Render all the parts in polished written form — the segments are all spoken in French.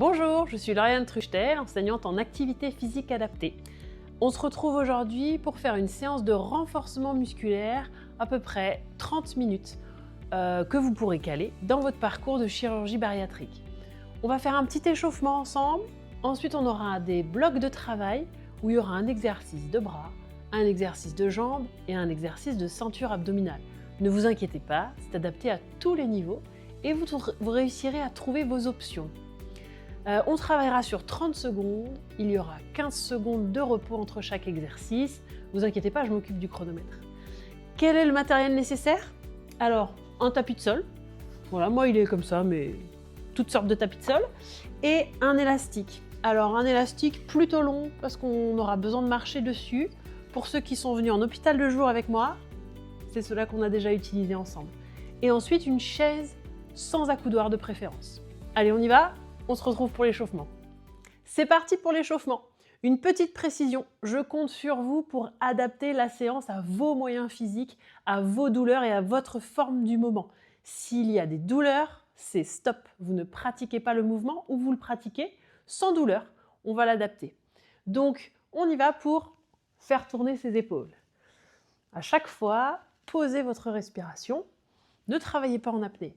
Bonjour, je suis Lauriane Truchter, enseignante en activité physique adaptée. On se retrouve aujourd'hui pour faire une séance de renforcement musculaire, à peu près 30 minutes, que vous pourrez caler dans votre parcours de chirurgie bariatrique. On va faire un petit échauffement ensemble, ensuite on aura des blocs de travail où il y aura un exercice de bras, un exercice de jambes et un exercice de ceinture abdominale. Ne vous inquiétez pas, c'est adapté à tous les niveaux et vous réussirez à trouver vos options. On travaillera sur 30 secondes, il y aura 15 secondes de repos entre chaque exercice. Ne vous inquiétez pas, je m'occupe du chronomètre. Quel est le matériel nécessaire? Alors, un tapis de sol. Voilà, moi il est comme ça, mais toutes sortes de tapis de sol. Et un élastique. Alors, un élastique plutôt long parce qu'on aura besoin de marcher dessus. Pour ceux qui sont venus en hôpital de jour avec moi, c'est cela qu'on a déjà utilisé ensemble. Et ensuite, une chaise sans accoudoir de préférence. Allez, on y va? On se retrouve pour l'échauffement. C'est parti pour l'échauffement. Une petite précision, je compte sur vous pour adapter la séance à vos moyens physiques, à vos douleurs et à votre forme du moment. S'il y a des douleurs, c'est stop. Vous ne pratiquez pas le mouvement ou vous le pratiquez sans douleur. On va l'adapter. Donc, on y va pour faire tourner ses épaules. À chaque fois, posez votre respiration. Ne travaillez pas en apnée.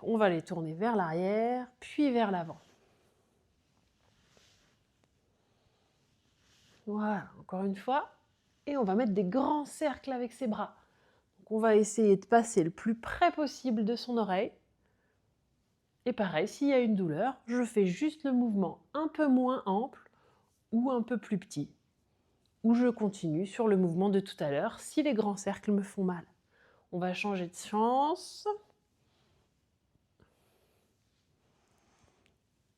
On va les tourner vers l'arrière, puis vers l'avant. Voilà, encore une fois. Et on va mettre des grands cercles avec ses bras. Donc on va essayer de passer le plus près possible de son oreille. Et pareil, s'il y a une douleur, je fais juste le mouvement un peu moins ample ou un peu plus petit. Ou je continue sur le mouvement de tout à l'heure si les grands cercles me font mal. On va changer de sens.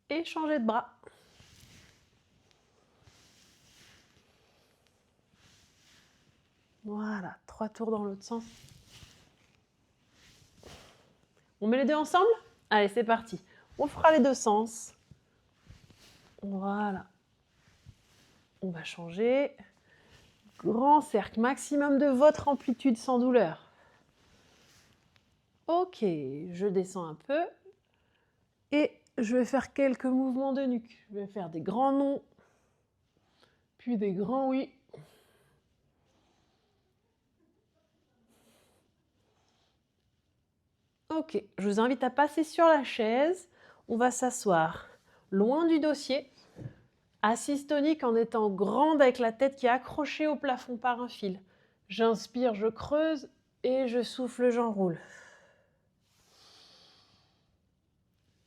Et changer de bras. Voilà, 3 tours dans l'autre sens. On met les deux ensemble? Allez, c'est parti. On fera les deux sens. Voilà. On va changer. Grand cercle, maximum de votre amplitude sans douleur. Ok, je descends un peu. Et je vais faire quelques mouvements de nuque. Je vais faire des grands non, puis des grands oui. Ok, je vous invite à passer sur la chaise. On va s'asseoir loin du dossier. Assise tonique en étant grande avec la tête qui est accrochée au plafond par un fil. J'inspire, je creuse et je souffle, j'enroule.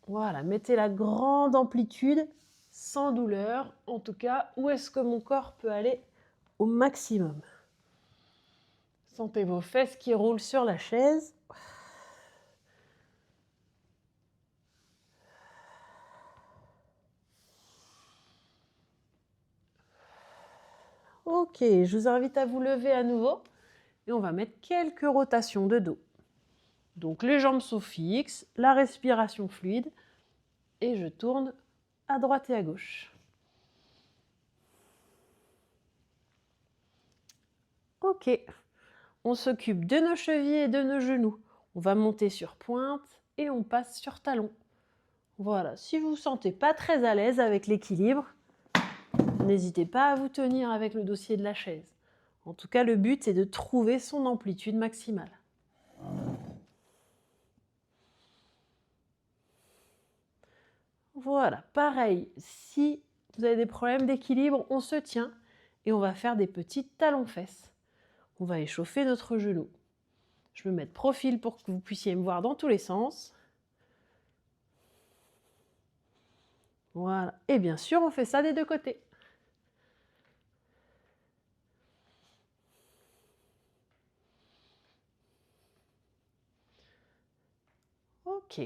Voilà, mettez la grande amplitude sans douleur. En tout cas, où est-ce que mon corps peut aller au maximum? Sentez vos fesses qui roulent sur la chaise. Ok, je vous invite à vous lever à nouveau et on va mettre quelques rotations de dos. Donc les jambes sont fixes, la respiration fluide et je tourne à droite et à gauche. Ok, on s'occupe de nos chevilles et de nos genoux. On va monter sur pointe et on passe sur talon. Voilà, si vous ne vous sentez pas très à l'aise avec l'équilibre, n'hésitez pas à vous tenir avec le dossier de la chaise. En tout cas, le but est de trouver son amplitude maximale. Voilà, pareil, si vous avez des problèmes d'équilibre, on se tient et on va faire des petits talons-fesses. On va échauffer notre genou. Je me mets de profil pour que vous puissiez me voir dans tous les sens. Voilà, et bien sûr, on fait ça des deux côtés. Ok,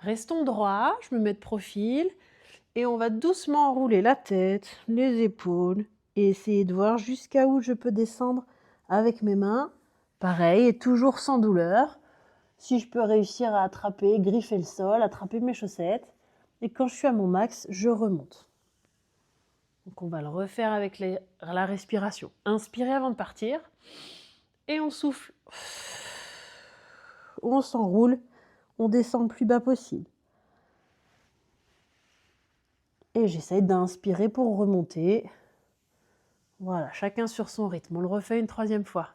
restons droits, je me mets de profil et on va doucement enrouler la tête, les épaules et essayer de voir jusqu'à où je peux descendre avec mes mains. Pareil, et toujours sans douleur. Si je peux réussir à attraper, griffer le sol, attraper mes chaussettes. Et quand je suis à mon max, je remonte. Donc on va le refaire avec la respiration. Inspirez avant de partir. Et on souffle. On s'enroule. On descend le plus bas possible. Et j'essaye d'inspirer pour remonter. Voilà, chacun sur son rythme. On le refait une troisième fois.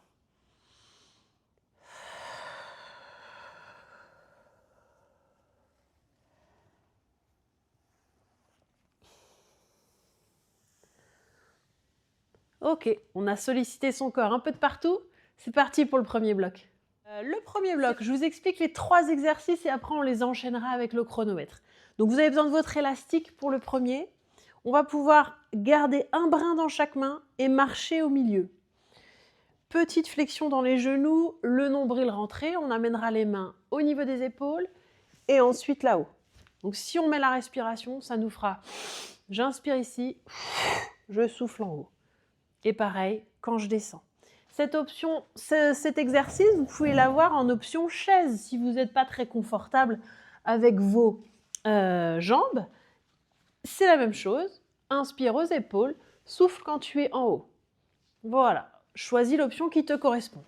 Ok, on a sollicité son corps un peu de partout. C'est parti pour le premier bloc. Le premier bloc, je vous explique les 3 exercices et après on les enchaînera avec le chronomètre. Donc vous avez besoin de votre élastique pour le premier. On va pouvoir garder un brin dans chaque main et marcher au milieu. Petite flexion dans les genoux, le nombril rentré, on amènera les mains au niveau des épaules et ensuite là-haut. Donc si on met la respiration, ça nous fera, j'inspire ici, je souffle en haut. Et pareil, quand je descends. Cette option, cet exercice, vous pouvez l'avoir en option chaise si vous n'êtes pas très confortable avec vos jambes. C'est la même chose. Inspire aux épaules, souffle quand tu es en haut. Voilà, choisis l'option qui te correspond.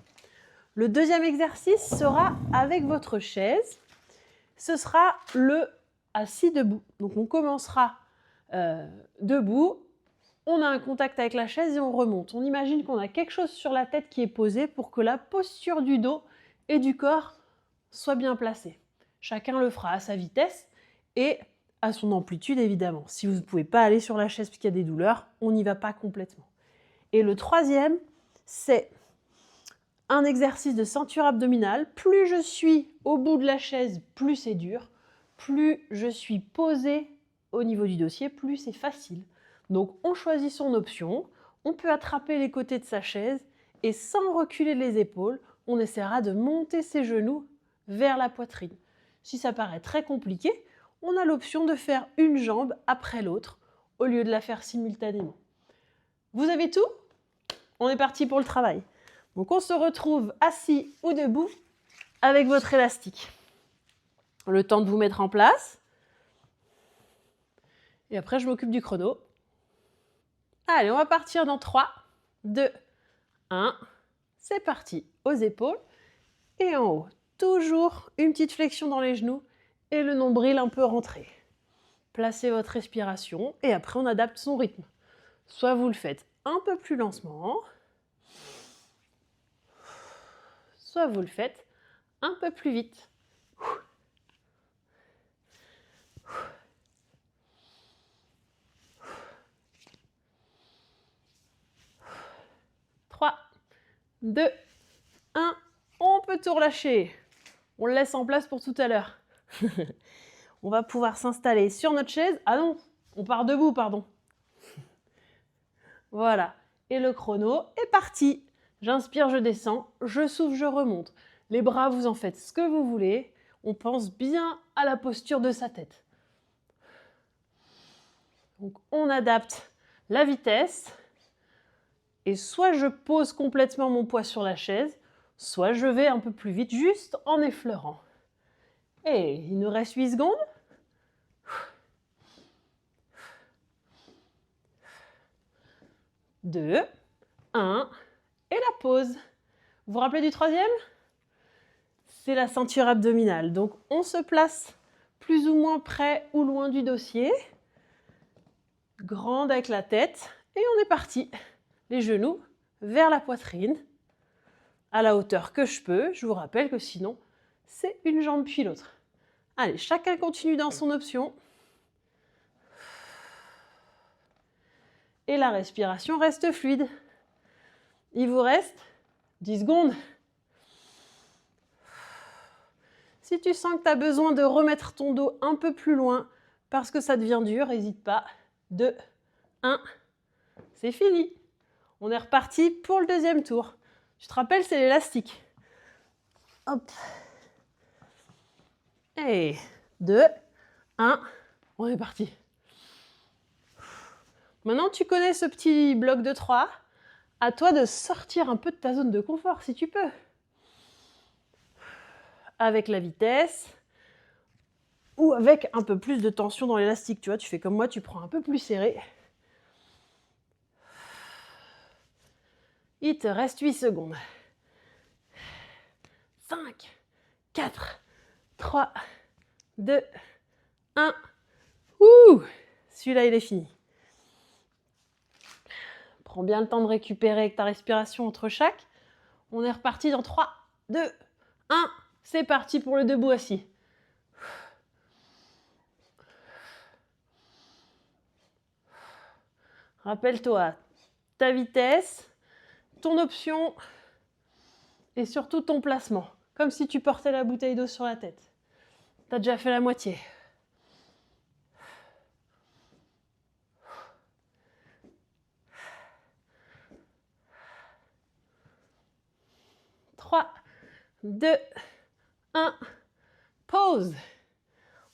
Le deuxième exercice sera avec votre chaise. Ce sera le assis debout. Donc on commencera debout. On a un contact avec la chaise et on remonte. On imagine qu'on a quelque chose sur la tête qui est posé pour que la posture du dos et du corps soit bien placée. Chacun le fera à sa vitesse et à son amplitude évidemment. Si vous ne pouvez pas aller sur la chaise parce qu'il y a des douleurs, on n'y va pas complètement. Et le troisième, c'est un exercice de ceinture abdominale. Plus je suis au bout de la chaise, plus c'est dur. Plus je suis posée au niveau du dossier, plus c'est facile. Donc on choisit son option, on peut attraper les côtés de sa chaise et sans reculer les épaules, on essaiera de monter ses genoux vers la poitrine. Si ça paraît très compliqué, on a l'option de faire une jambe après l'autre au lieu de la faire simultanément. Vous avez tout ? On est parti pour le travail. Donc on se retrouve assis ou debout avec votre élastique. Le temps de vous mettre en place. Et après je m'occupe du chrono. Allez, on va partir dans 3, 2, 1. C'est parti. Aux épaules et en haut. Toujours une petite flexion dans les genoux et le nombril un peu rentré. Placez votre respiration et après on adapte son rythme. Soit vous le faites un peu plus lentement, soit vous le faites un peu plus vite. 3, 2, 1. On peut tout relâcher. On le laisse en place pour tout à l'heure. On va pouvoir s'installer sur notre chaise. Ah non, on part debout, pardon. Voilà. Et le chrono est parti. J'inspire, je descends, je souffle, je remonte. Les bras, vous en faites ce que vous voulez. On pense bien à la posture de sa tête. Donc on adapte la vitesse. Et soit je pose complètement mon poids sur la chaise, soit je vais un peu plus vite, juste en effleurant. Et il nous reste 8 secondes. 2, 1, et la pause. Vous vous rappelez du troisième ? C'est la ceinture abdominale. Donc on se place plus ou moins près ou loin du dossier. Grande avec la tête. Et on est parti. Les genoux vers la poitrine, à la hauteur que je peux. Je vous rappelle que sinon, c'est une jambe puis l'autre. Allez, chacun continue dans son option. Et la respiration reste fluide. Il vous reste 10 secondes. Si tu sens que tu as besoin de remettre ton dos un peu plus loin parce que ça devient dur, n'hésite pas. 2, 1, c'est fini. On est reparti pour le deuxième tour. Tu te rappelles, c'est l'élastique. Hop. Et 2, 1, on est parti. Maintenant, tu connais ce petit bloc de 3. À toi de sortir un peu de ta zone de confort, si tu peux. Avec la vitesse ou avec un peu plus de tension dans l'élastique. Tu vois, tu fais comme moi, tu prends un peu plus serré. Il te reste 8 secondes. 5, 4, 3, 2, 1. Ouh, Celui-là, il est fini. Prends bien le temps de récupérer avec ta respiration entre chaque. On est reparti dans 3, 2, 1. C'est parti pour le debout assis. Rappelle-toi ta vitesse, ton option et surtout ton placement. Comme si tu portais la bouteille d'eau sur la tête. Tu as déjà fait la moitié. 3, 2, 1. Pause.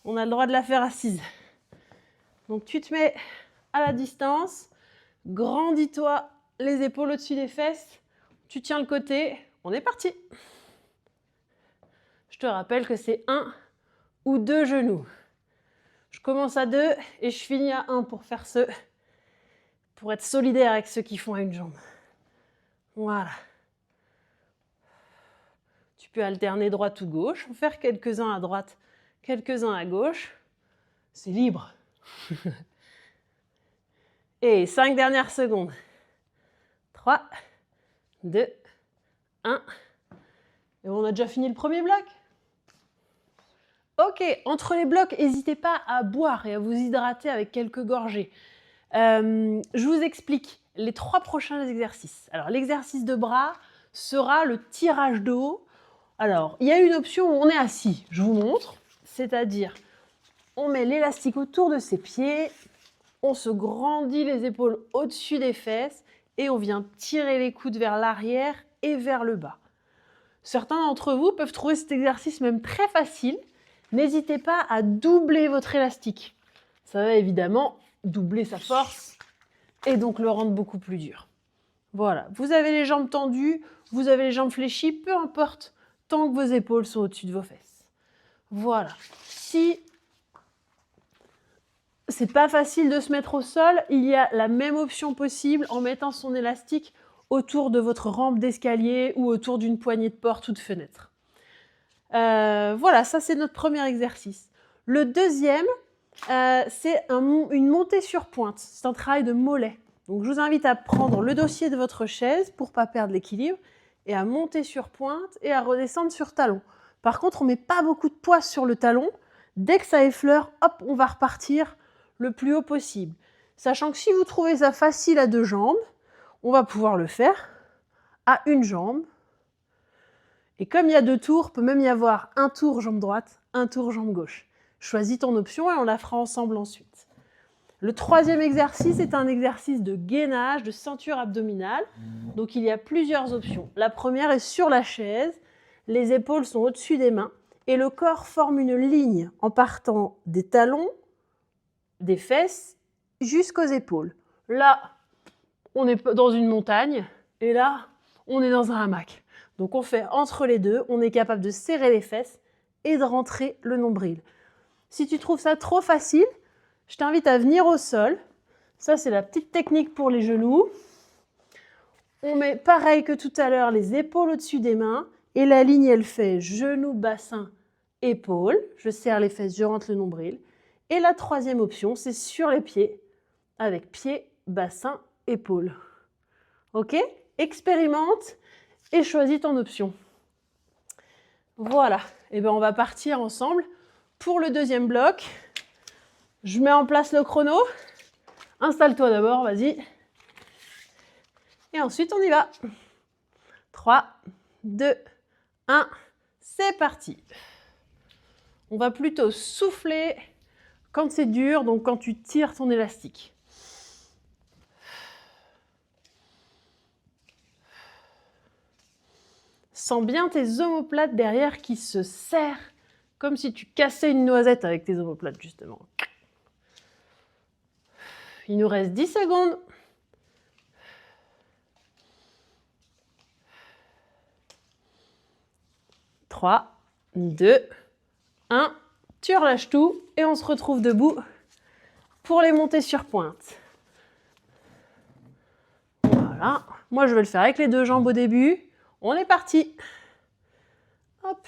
On a le droit de la faire assise. Donc tu te mets à la distance. Grandis-toi les épaules au-dessus des fesses. Tu tiens le côté. On est parti. Je te rappelle que c'est 1 ou 2 genoux. Je commence à 2 et je finis à 1 pour faire pour être solidaire avec ceux qui font à une jambe. Voilà. Tu peux alterner droite ou gauche, en faire quelques-uns à droite, quelques-uns à gauche. C'est libre. Et 5 dernières secondes. 3, 2, 1. Et on a déjà fini le premier bloc. Ok, entre les blocs, n'hésitez pas à boire et à vous hydrater avec quelques gorgées. Je vous explique les 3 prochains exercices. Alors, l'exercice de bras sera le tirage de haut. Alors, il y a une option où on est assis. Je vous montre. C'est-à-dire, on met l'élastique autour de ses pieds, on se grandit les épaules au-dessus des fesses et on vient tirer les coudes vers l'arrière et vers le bas. Certains d'entre vous peuvent trouver cet exercice même très facile. N'hésitez pas à doubler votre élastique. Ça va évidemment doubler sa force et donc le rendre beaucoup plus dur. Voilà, vous avez les jambes tendues, vous avez les jambes fléchies, peu importe, tant que vos épaules sont au-dessus de vos fesses. Voilà. Si c'est pas facile de se mettre au sol, il y a la même option possible en mettant son élastique autour de votre rampe d'escalier ou autour d'une poignée de porte ou de fenêtre. Voilà, ça c'est notre premier exercice. Le deuxième, c'est une montée sur pointe. C'est un travail de mollet. Donc je vous invite à prendre le dossier de votre chaise pour ne pas perdre l'équilibre et à monter sur pointe et à redescendre sur talon. Par contre, on ne met pas beaucoup de poids sur le talon. Dès que ça effleure, hop, on va repartir le plus haut possible. Sachant que si vous trouvez ça facile à 2 jambes, on va pouvoir le faire à une jambe. Et comme il y a 2 tours, il peut même y avoir un tour jambe droite, un tour jambe gauche. Choisis ton option et on la fera ensemble ensuite. Le troisième exercice est un exercice de gainage, de ceinture abdominale. Donc il y a plusieurs options. La première est sur la chaise, les épaules sont au-dessus des mains et le corps forme une ligne en partant des talons, des fesses jusqu'aux épaules. Là, on est dans une montagne et là, on est dans un hamac. Donc on fait entre les deux, on est capable de serrer les fesses et de rentrer le nombril. Si tu trouves ça trop facile, je t'invite à venir au sol. Ça, c'est la petite technique pour les genoux. On met pareil que tout à l'heure les épaules au-dessus des mains et la ligne, elle fait genou, bassin, épaule. Je serre les fesses, je rentre le nombril. Et la troisième option, c'est sur les pieds avec pied, bassin, épaule. Ok? Expérimente et choisis ton option. Voilà. Et bien, on va partir ensemble pour le deuxième bloc. Je mets en place le chrono. Installe-toi d'abord, vas-y. Et ensuite, on y va. 3, 2, 1, c'est parti. On va plutôt souffler quand c'est dur, donc quand tu tires ton élastique. Sens bien tes omoplates derrière qui se serrent, comme si tu cassais une noisette avec tes omoplates, justement. Il nous reste 10 secondes. 3, 2, 1. Tu relâches tout et on se retrouve debout pour les montées sur pointe. Voilà. Moi, je vais le faire avec les 2 jambes au début. On est parti. Hop.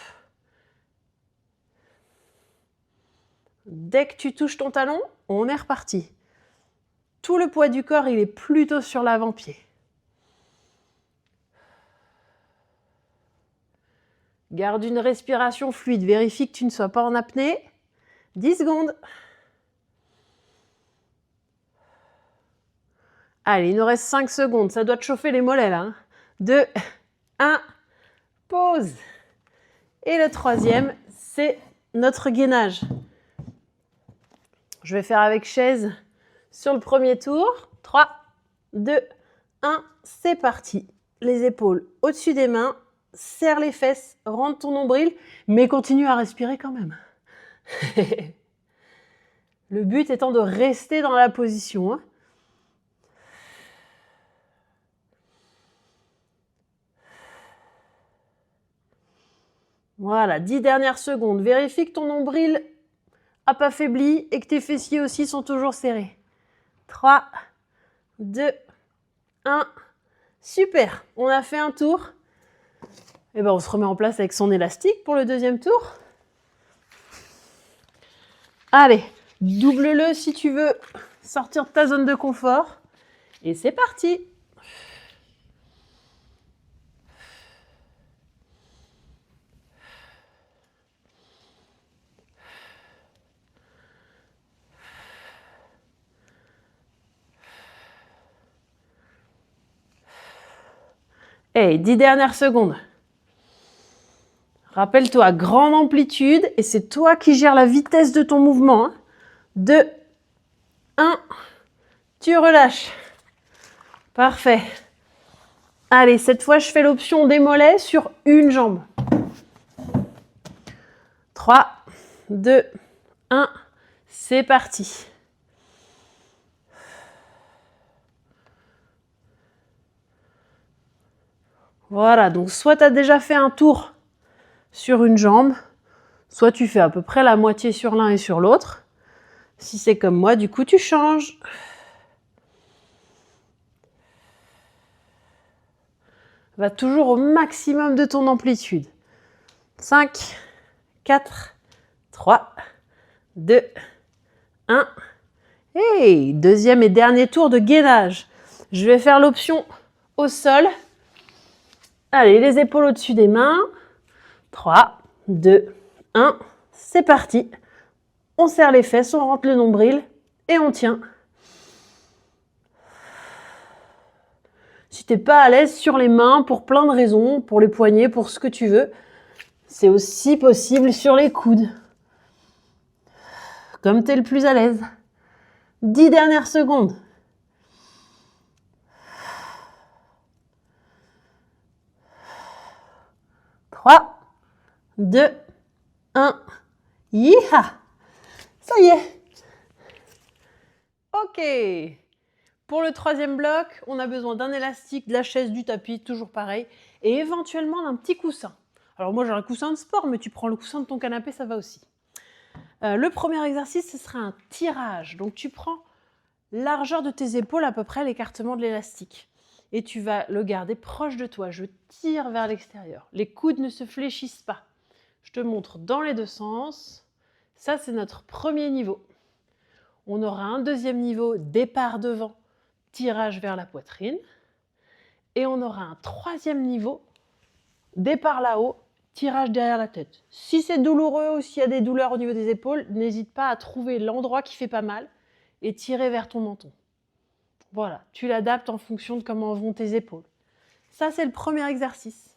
Dès que tu touches ton talon, on est reparti. Tout le poids du corps, il est plutôt sur l'avant-pied. Garde une respiration fluide. Vérifie que tu ne sois pas en apnée. 10 secondes. Allez, il nous reste 5 secondes. Ça doit te chauffer les mollets là. 2, 1, pause. Et le troisième, c'est notre gainage. Je vais faire avec chaise sur le premier tour. 3, 2, 1, c'est parti. Les épaules au-dessus des mains. Serre les fesses, rentre ton nombril, mais continue à respirer quand même. Le but étant de rester dans la position. Hein. Voilà, 10 dernières secondes. Vérifie que ton nombril n'a pas faibli et que tes fessiers aussi sont toujours serrés. 3, 2, 1. Super, on a fait un tour. Et ben on se remet en place avec son élastique pour le deuxième tour. Allez, double-le si tu veux sortir de ta zone de confort. Et c'est parti. Hey, 10 dernières secondes. Rappelle-toi, grande amplitude et c'est toi qui gères la vitesse de ton mouvement. 2, 1, tu relâches. Parfait. Allez, cette fois, je fais l'option des mollets sur une jambe. 3, 2, 1, c'est parti. Voilà, donc soit tu as déjà fait un tour sur une jambe, soit tu fais à peu près la moitié sur l'un et sur l'autre. Si c'est comme moi, du coup, tu changes. Va toujours au maximum de ton amplitude. 5, 4, 3, 2, 1. Et deuxième et dernier tour de gainage. Je vais faire l'option au sol. Allez, les épaules au-dessus des mains. 3, 2, 1. C'est parti. On serre les fesses, on rentre le nombril et on tient. Si tu n'es pas à l'aise sur les mains pour plein de raisons, pour les poignets, pour ce que tu veux, c'est aussi possible sur les coudes. Comme tu es le plus à l'aise. 10 dernières secondes. Trois, 2, 1. Yiha! Ça y est. Ok. Pour le troisième bloc, on a besoin d'un élastique, de la chaise, du tapis, toujours pareil, et éventuellement d'un petit coussin. Alors moi j'ai un coussin de sport, mais tu prends le coussin de ton canapé, ça va aussi. Le premier exercice, ce sera un tirage. Donc tu prends largeur de tes épaules, à peu près l'écartement de l'élastique. Et tu vas le garder proche de toi. Je tire vers l'extérieur. Les coudes ne se fléchissent pas. Je te montre dans les deux sens. Ça, c'est notre premier niveau. On aura un deuxième niveau, départ devant, tirage vers la poitrine. Et on aura un troisième niveau, départ là-haut, tirage derrière la tête. Si c'est douloureux ou s'il y a des douleurs au niveau des épaules, n'hésite pas à trouver l'endroit qui fait pas mal et tirer vers ton menton. Voilà, tu l'adaptes en fonction de comment vont tes épaules. Ça, c'est le premier exercice.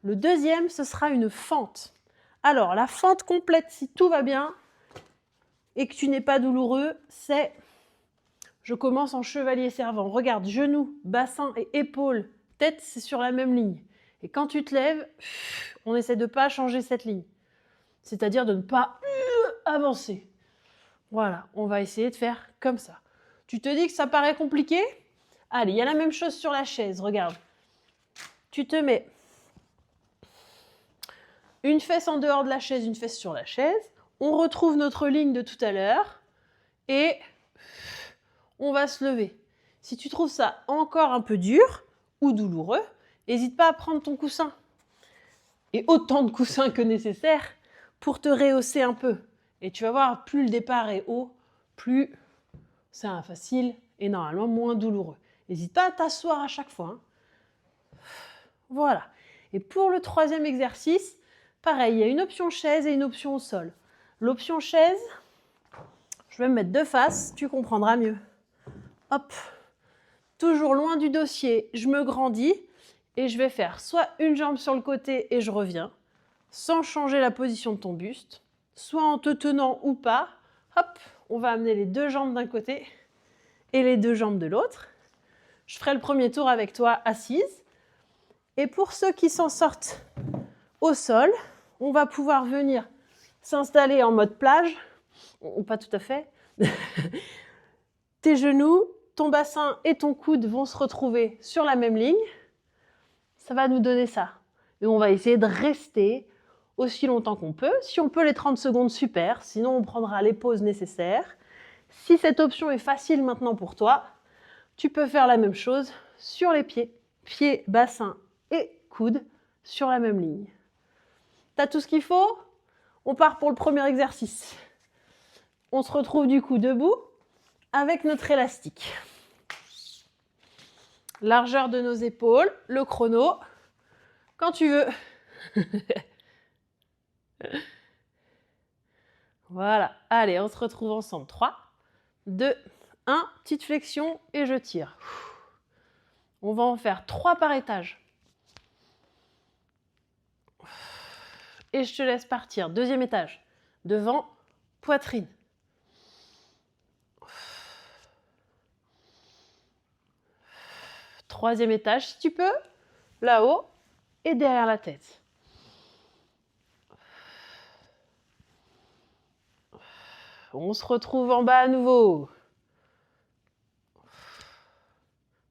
Le deuxième, ce sera une fente. Alors, la fente complète, si tout va bien et que tu n'es pas douloureux, c'est... Je commence en chevalier servant. Regarde, genoux, bassin et épaules, tête, c'est sur la même ligne. Et quand tu te lèves, on essaie de ne pas changer cette ligne. C'est-à-dire de ne pas avancer. Voilà, on va essayer de faire comme ça. Tu te dis que ça paraît compliqué? Allez, il y a la même chose sur la chaise, regarde. Tu te mets une fesse en dehors de la chaise, une fesse sur la chaise. On retrouve notre ligne de tout à l'heure et on va se lever. Si tu trouves ça encore un peu dur ou douloureux, n'hésite pas à prendre ton coussin. Et autant de coussins que nécessaire pour te rehausser un peu. Et tu vas voir, plus le départ est haut, plus c'est facile et normalement moins douloureux. N'hésite pas à t'asseoir à chaque fois. Hein. Voilà. Et pour le troisième exercice, pareil, il y a une option chaise et une option au sol. L'option chaise, je vais me mettre de face, tu comprendras mieux. Hop, toujours loin du dossier, je me grandis et je vais faire soit une jambe sur le côté et je reviens, sans changer la position de ton buste, soit en te tenant ou pas. Hop, on va amener les deux jambes d'un côté et les deux jambes de l'autre. Je ferai le premier tour avec toi assise. Et pour ceux qui s'en sortent au sol, on va pouvoir venir s'installer en mode plage, ou pas tout à fait. Tes genoux, ton bassin et ton coude vont se retrouver sur la même ligne. Ça va nous donner ça. Et on va essayer de rester aussi longtemps qu'on peut. Si on peut les 30 secondes, super. Sinon, on prendra les pauses nécessaires. Si cette option est facile maintenant pour toi, tu peux faire la même chose sur les pieds. Pieds, bassin et coude sur la même ligne. T'as tout ce qu'il faut? On part pour le premier exercice. On se retrouve du coup debout avec notre élastique. Largeur de nos épaules, le chrono, quand tu veux. Voilà, allez, on se retrouve ensemble. 3, 2, 1, petite flexion et je tire. On va en faire 3 par étage. Et je te laisse partir. Deuxième étage. Devant, poitrine. Troisième étage, si tu peux. Là-haut et derrière la tête. On se retrouve en bas à nouveau.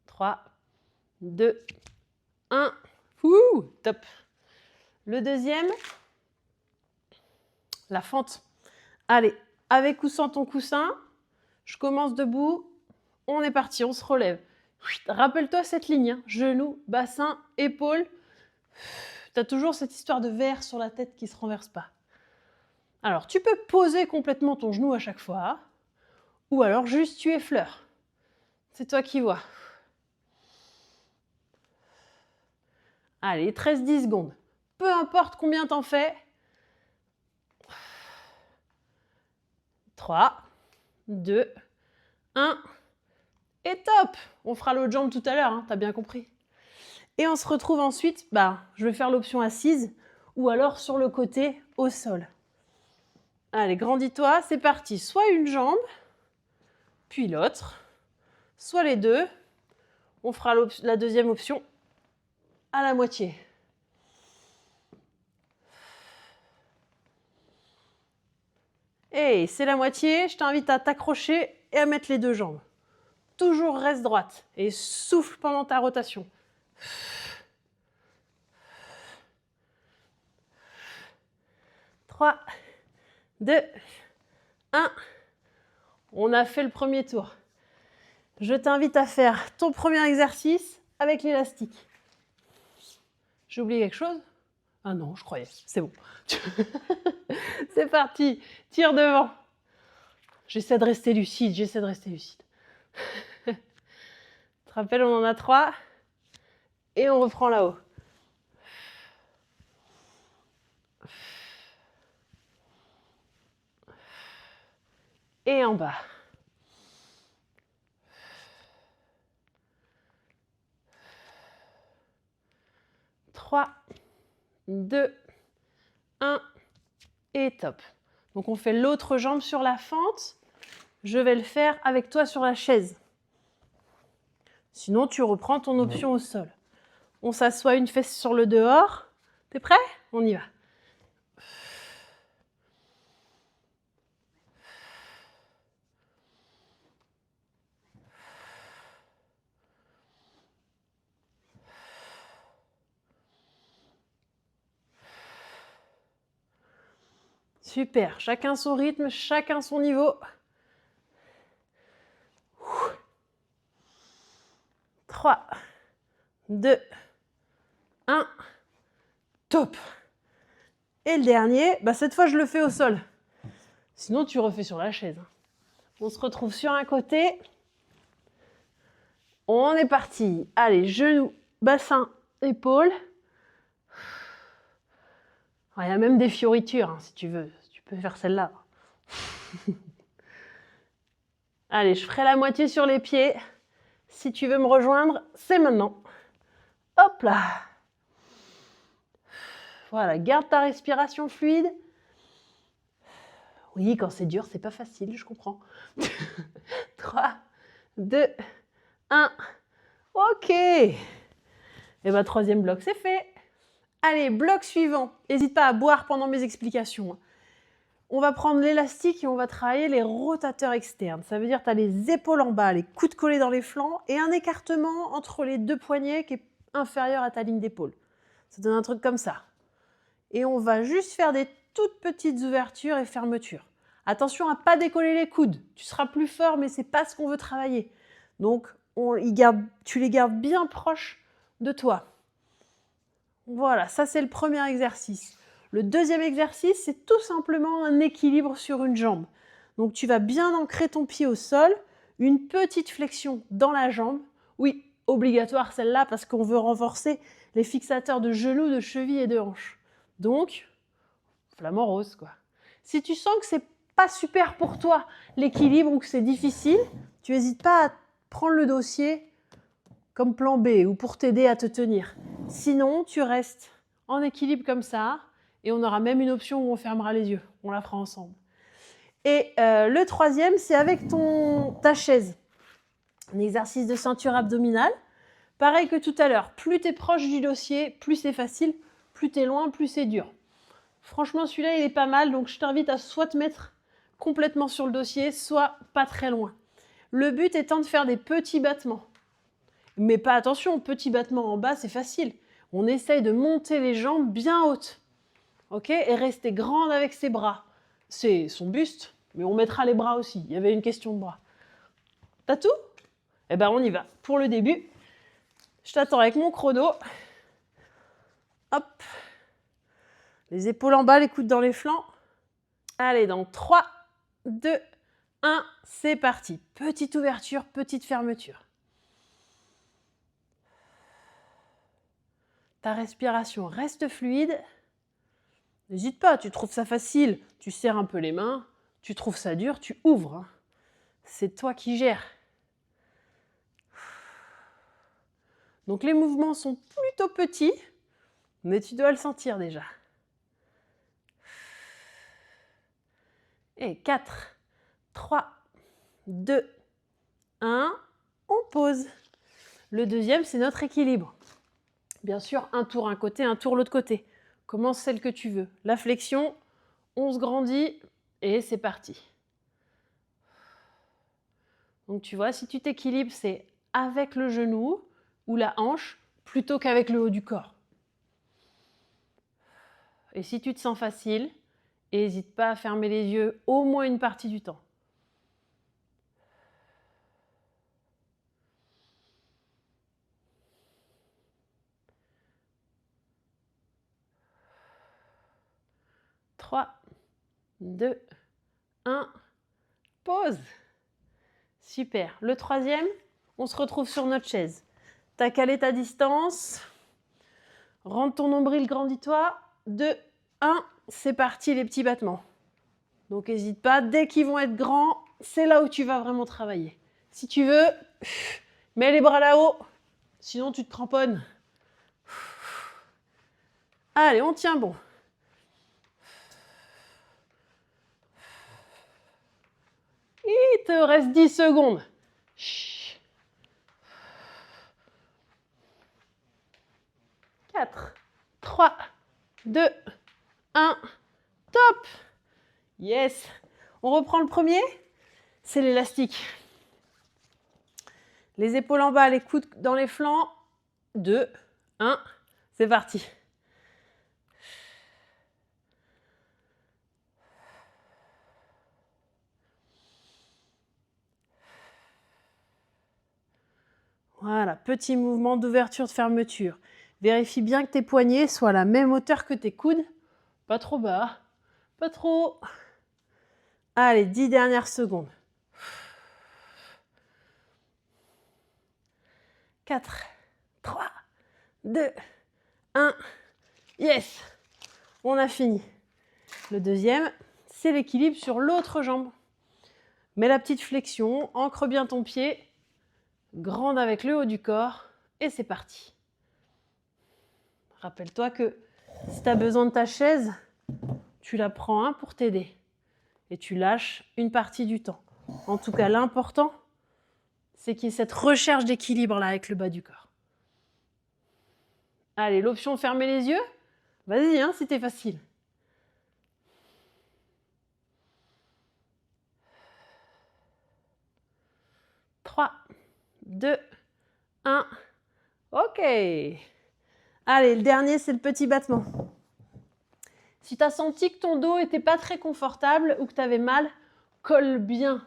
3, 2, 1. Ouh, top. Le deuxième, la fente. Allez, avec ou sans ton coussin, je commence debout. On est parti, on se relève. Rappelle-toi cette ligne, hein. Genoux, bassin, épaules. Tu as toujours cette histoire de verre sur la tête qui ne se renverse pas. Alors, tu peux poser complètement ton genou à chaque fois, ou alors juste tu effleures. C'est toi qui vois. Allez, 13-10 secondes. Peu importe combien t'en fais. 3, 2, 1. Et top! On fera l'autre jambe tout à l'heure, hein, t'as bien compris. Et on se retrouve ensuite, je vais faire l'option assise, ou alors sur le côté au sol. Allez, grandis-toi, c'est parti. Soit une jambe, puis l'autre, soit les deux. On fera la deuxième option à la moitié. Et c'est la moitié, je t'invite à t'accrocher et à mettre les deux jambes. Toujours reste droite et souffle pendant ta rotation. 3, 2, 1. On a fait le premier tour. Je t'invite à faire ton premier exercice avec l'élastique. J'ai oublié quelque chose? Ah non, je croyais. C'est bon. C'est parti. Tire devant. J'essaie de rester lucide. Tu te rappelles, on en a 3. Et on reprend là-haut. Et en bas. Trois, 2, 1 et top. Donc on fait l'autre jambe sur la fente. Je vais le faire avec toi sur la chaise. Sinon, tu reprends ton option au sol. On s'assoit une fesse sur le dehors. T'es prêt? On y va. Super, chacun son rythme, chacun son niveau. 3, 2, 1, top. Et le dernier, cette fois je le fais au sol. Sinon tu refais sur la chaise. On se retrouve sur un côté. On est parti. Allez, genoux, bassin, épaules. Il y a même des fioritures, hein, si tu veux. Tu peux faire celle-là. Allez, je ferai la moitié sur les pieds. Si tu veux me rejoindre, c'est maintenant. Hop là. Voilà, garde ta respiration fluide. Oui, quand c'est dur, c'est pas facile, je comprends. 3, 2, 1. Ok. Et bien, troisième bloc, c'est fait. Allez, bloc suivant. N'hésite pas à boire pendant mes explications. On va prendre l'élastique et on va travailler les rotateurs externes. Ça veut dire que tu as les épaules en bas, les coudes collés dans les flancs et un écartement entre les deux poignets qui est inférieur à ta ligne d'épaule. Ça donne un truc comme ça. Et on va juste faire des toutes petites ouvertures et fermetures. Attention à ne pas décoller les coudes. Tu seras plus fort, mais ce n'est pas ce qu'on veut travailler. Donc, tu les gardes bien proches de toi. Voilà, ça c'est le premier exercice. Le deuxième exercice, c'est tout simplement un équilibre sur une jambe. Donc tu vas bien ancrer ton pied au sol, une petite flexion dans la jambe. Oui, obligatoire celle-là parce qu'on veut renforcer les fixateurs de genoux, de chevilles et de hanches. Donc, flamant rose quoi. Si tu sens que c'est pas super pour toi l'équilibre ou que c'est difficile, tu n'hésites pas à prendre le dossier comme plan B ou pour t'aider à te tenir. Sinon, tu restes en équilibre comme ça et on aura même une option où on fermera les yeux. On la fera ensemble. Et le troisième, c'est avec ta chaise. Un exercice de ceinture abdominale. Pareil que tout à l'heure, plus tu es proche du dossier, plus c'est facile, plus tu es loin, plus c'est dur. Franchement, celui-là, il est pas mal, donc je t'invite à soit te mettre complètement sur le dossier, soit pas très loin. Le but étant de faire des petits battements. Mais pas attention, petit battement en bas, c'est facile. On essaye de monter les jambes bien hautes. Ok, et rester grande avec ses bras. C'est son buste, mais on mettra les bras aussi. Il y avait une question de bras. T'as tout? Eh ben on y va. Pour le début, je t'attends avec mon chrono. Hop. Les épaules en bas, les coudes dans les flancs. Allez, dans 3, 2, 1, c'est parti. Petite ouverture, petite fermeture. Ta respiration reste fluide. N'hésite pas, tu trouves ça facile, tu serres un peu les mains, tu trouves ça dur, tu ouvres. C'est toi qui gères. Donc les mouvements sont plutôt petits, mais tu dois le sentir déjà. Et 4, 3, 2, 1, on pose. Le deuxième, c'est notre équilibre. Bien sûr, un tour un côté, un tour l'autre côté. Commence celle que tu veux. La flexion, on se grandit et c'est parti. Donc tu vois, si tu t'équilibres, c'est avec le genou ou la hanche plutôt qu'avec le haut du corps. Et si tu te sens facile, n'hésite pas à fermer les yeux au moins une partie du temps. Trois, 2, 1, pause. Super. Le troisième, on se retrouve sur notre chaise. T'as calé ta distance. Rentre ton nombril, grandis-toi. 2, 1, c'est parti les petits battements. Donc n'hésite pas, dès qu'ils vont être grands, c'est là où tu vas vraiment travailler. Si tu veux, mets les bras là-haut, sinon tu te cramponnes. Allez, on tient bon. Il te reste 10 secondes. 4, 3, 2, 1, top! Yes! On reprend le premier, c'est l'élastique. Les épaules en bas, les coudes dans les flancs. 2, 1, c'est parti. Voilà, petit mouvement d'ouverture, de fermeture. Vérifie bien que tes poignets soient à la même hauteur que tes coudes. Pas trop bas, pas trop. Allez, 10 dernières secondes. 4, 3, 2, 1. Yes! On a fini. Le deuxième, c'est l'équilibre sur l'autre jambe. Mets la petite flexion, ancre bien ton pied, grande avec le haut du corps, et c'est parti. Rappelle-toi que si tu as besoin de ta chaise, tu la prends pour t'aider. Et tu lâches une partie du temps. En tout cas, l'important, c'est qu'il y ait cette recherche d'équilibre là avec le bas du corps. Allez, l'option fermer les yeux, vas-y, si c'est facile. 3, 2, 1. Ok. Allez, le dernier, c'est le petit battement. Si tu as senti que ton dos n'était pas très confortable ou que tu avais mal, colle bien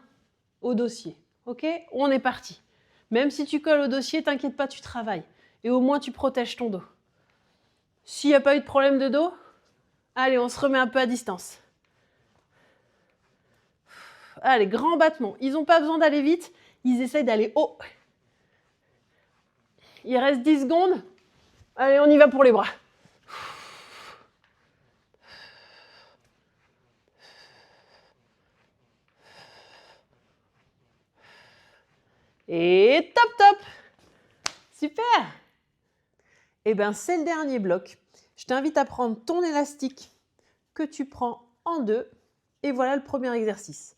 au dossier. Ok? On est parti. Même si tu colles au dossier, t'inquiète pas, tu travailles. Et au moins, tu protèges ton dos. S'il n'y a pas eu de problème de dos, allez, on se remet un peu à distance. Allez, grand battement. Ils n'ont pas besoin d'aller vite, ils essayent d'aller haut. Il reste 10 secondes. Allez, on y va pour les bras. Et top, top. Super. Eh bien, c'est le dernier bloc. Je t'invite à prendre ton élastique que tu prends en deux. Et voilà le premier exercice.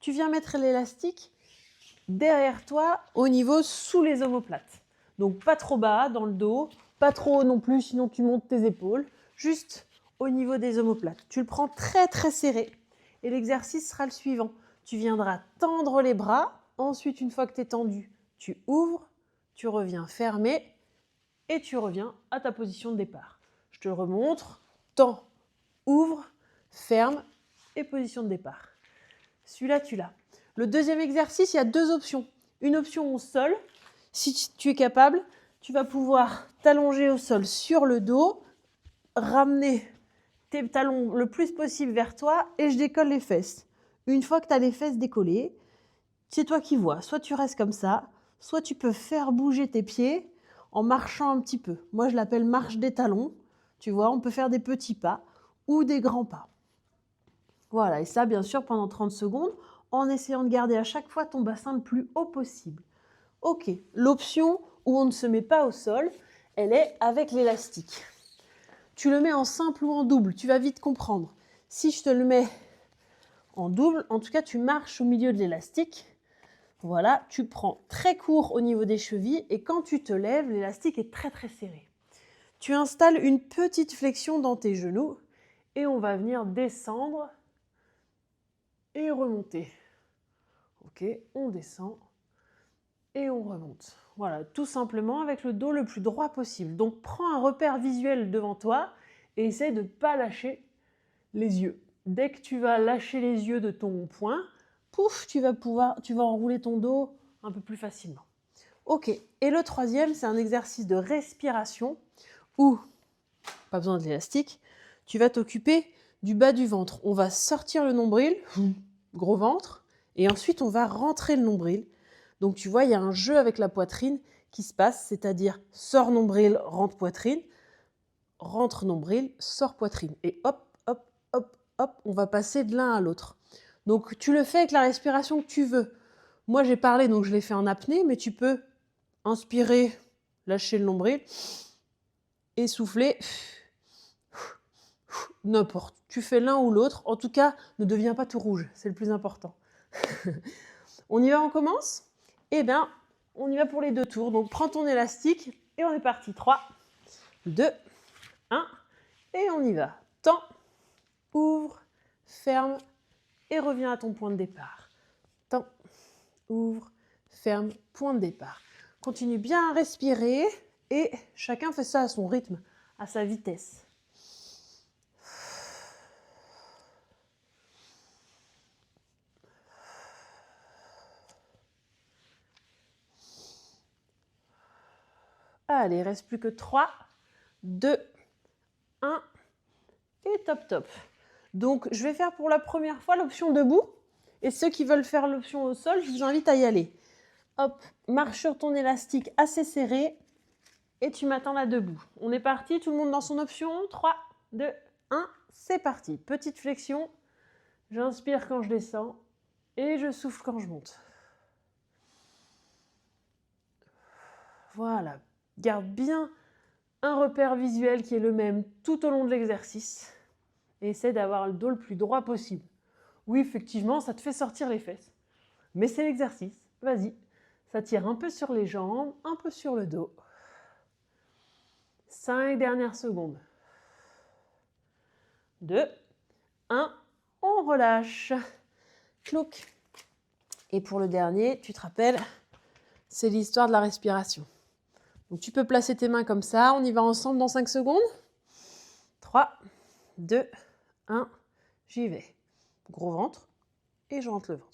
Tu viens mettre l'élastique derrière toi au niveau sous les omoplates. Donc pas trop bas dans le dos, pas trop haut non plus, sinon tu montes tes épaules. Juste au niveau des omoplates. Tu le prends très très serré. Et l'exercice sera le suivant. Tu viendras tendre les bras. Ensuite, une fois que tu es tendu, tu ouvres, tu reviens fermer et tu reviens à ta position de départ. Je te le remontre. Tends, ouvre, ferme et position de départ. Celui-là, tu l'as. Le deuxième exercice, il y a deux options. Une option au sol. Si tu es capable, tu vas pouvoir t'allonger au sol sur le dos, ramener tes talons le plus possible vers toi et je décolle les fesses. Une fois que tu as les fesses décollées, c'est toi qui vois. Soit tu restes comme ça, soit tu peux faire bouger tes pieds en marchant un petit peu. Moi, je l'appelle marche des talons. Tu vois, on peut faire des petits pas ou des grands pas. Voilà, et ça, bien sûr, pendant 30 secondes, en essayant de garder à chaque fois ton bassin le plus haut possible. Ok, l'option où on ne se met pas au sol, elle est avec l'élastique. Tu le mets en simple ou en double, tu vas vite comprendre. Si je te le mets en double, en tout cas, tu marches au milieu de l'élastique. Voilà, tu prends très court au niveau des chevilles et quand tu te lèves, l'élastique est très très serré. Tu installes une petite flexion dans tes genoux et on va venir descendre et remonter. Ok, on descend et on remonte. Voilà, tout simplement avec le dos le plus droit possible. Donc prends un repère visuel devant toi et essaie de ne pas lâcher les yeux. Dès que tu vas lâcher les yeux de ton poing, pouf, tu vas enrouler ton dos un peu plus facilement. Ok, et le troisième, c'est un exercice de respiration où, pas besoin de l'élastique, tu vas t'occuper du bas du ventre. On va sortir le nombril, gros ventre, et ensuite on va rentrer le nombril. Donc tu vois, il y a un jeu avec la poitrine qui se passe, c'est-à-dire sort nombril, rentre poitrine, rentre nombril, sort poitrine. Et hop, hop, hop, hop, on va passer de l'un à l'autre. Donc tu le fais avec la respiration que tu veux. Moi j'ai parlé, donc je l'ai fait en apnée, mais tu peux inspirer, lâcher le nombril, et souffler, n'importe. Tu fais l'un ou l'autre, en tout cas, ne deviens pas tout rouge, c'est le plus important. On y va, on commence ? Eh bien, on y va pour les 2 tours. Donc, prends ton élastique et on est parti. 3, 2, 1. Et on y va. Tends, ouvre, ferme et reviens à ton point de départ. Tends, ouvre, ferme, point de départ. Continue bien à respirer et chacun fait ça à son rythme, à sa vitesse. Allez, il ne reste plus que 3, 2, 1 et top top. Donc, je vais faire pour la première fois l'option debout et ceux qui veulent faire l'option au sol, je vous invite à y aller. Hop, marche sur ton élastique assez serré et tu m'attends là debout. On est parti, tout le monde dans son option. 3, 2, 1, c'est parti. Petite flexion. J'inspire quand je descends et je souffle quand je monte. Voilà. Garde bien un repère visuel qui est le même tout au long de l'exercice. Et essaie d'avoir le dos le plus droit possible. Oui, effectivement, ça te fait sortir les fesses. Mais c'est l'exercice. Vas-y. Ça tire un peu sur les jambes, un peu sur le dos. 5 dernières secondes. 2, 1, on relâche. Clouc. Et pour le dernier, tu te rappelles, c'est l'histoire de la respiration. Donc tu peux placer tes mains comme ça, on y va ensemble dans 5 secondes. 3, 2, 1, j'y vais. Gros ventre et je rentre le ventre.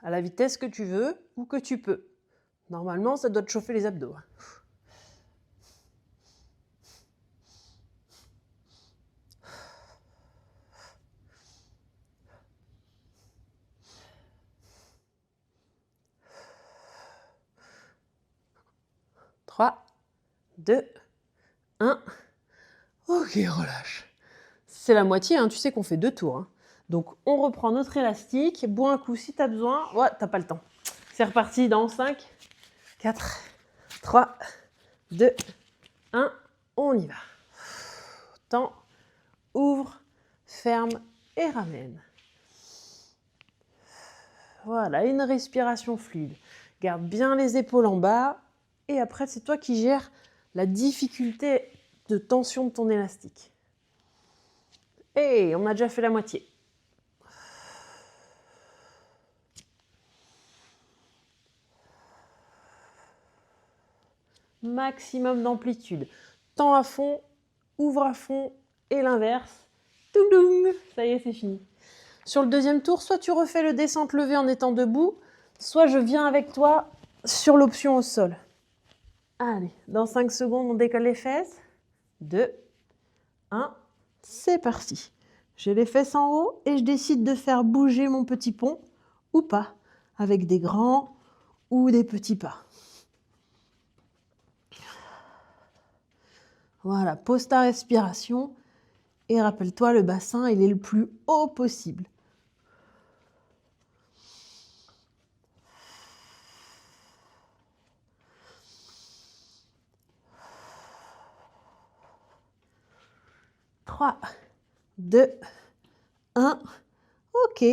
À la vitesse que tu veux ou que tu peux. Normalement, ça doit te chauffer les abdos. 3, 2, 1. Ok, relâche. C'est la moitié, hein. Tu sais qu'on fait 2 tours. Hein. Donc, on reprend notre élastique. Bois un coup si tu as besoin. Ouais, t'as pas le temps. C'est reparti dans 5, 4, 3, 2, 1. On y va. Tends, ouvre, ferme et ramène. Voilà, une respiration fluide. Garde bien les épaules en bas. Et après, c'est toi qui gères la difficulté de tension de ton élastique. Et on a déjà fait la moitié. Maximum d'amplitude. Tends à fond, ouvre à fond et l'inverse. Toum, ça y est, c'est fini. Sur le deuxième tour, soit tu refais le descente-levé en étant debout, soit je viens avec toi sur l'option au sol. Allez, dans 5 secondes, on décolle les fesses. 2, 1, c'est parti. J'ai les fesses en haut et je décide de faire bouger mon petit pont ou pas, avec des grands ou des petits pas. Voilà, pose ta respiration et rappelle-toi, le bassin, il est le plus haut possible. Trois, 2, 1. Ok.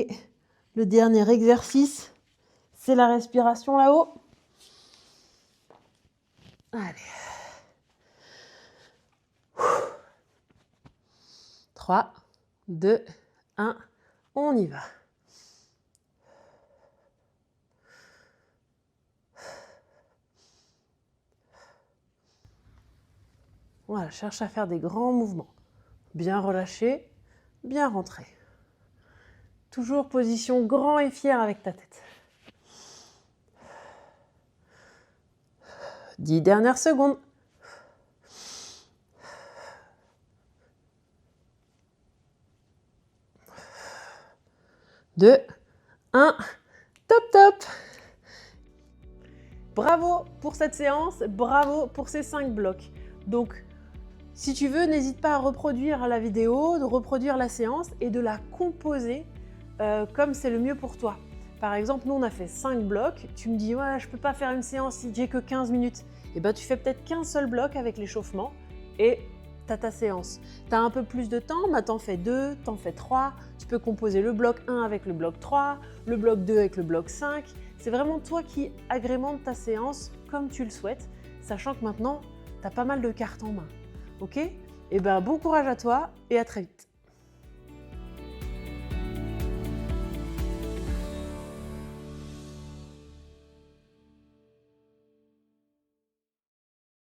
Le dernier exercice, c'est la respiration là-haut. Allez. 3, 2, 1. On y va. Voilà, cherche à faire des grands mouvements. Bien relâché, bien rentré. Toujours position grand et fier avec ta tête. 10 dernières secondes. 2, 1. Top, top. Bravo pour cette séance, bravo pour ces 5 blocs. Donc, si tu veux, n'hésite pas à reproduire la vidéo, de reproduire la séance et de la composer comme c'est le mieux pour toi. Par exemple, nous on a fait 5 blocs, tu me dis ouais, je peux pas faire une séance si j'ai que 15 minutes. Et ben tu fais peut-être qu'un seul bloc avec l'échauffement et tu as ta séance. Tu as un peu plus de temps, bah t'en fais 2, t'en fais 3, tu peux composer le bloc 1 avec le bloc 3, le bloc 2 avec le bloc 5. C'est vraiment toi qui agrémente ta séance comme tu le souhaites, sachant que maintenant, tu as pas mal de cartes en main. Ok ? Et ben bon courage à toi et à très vite.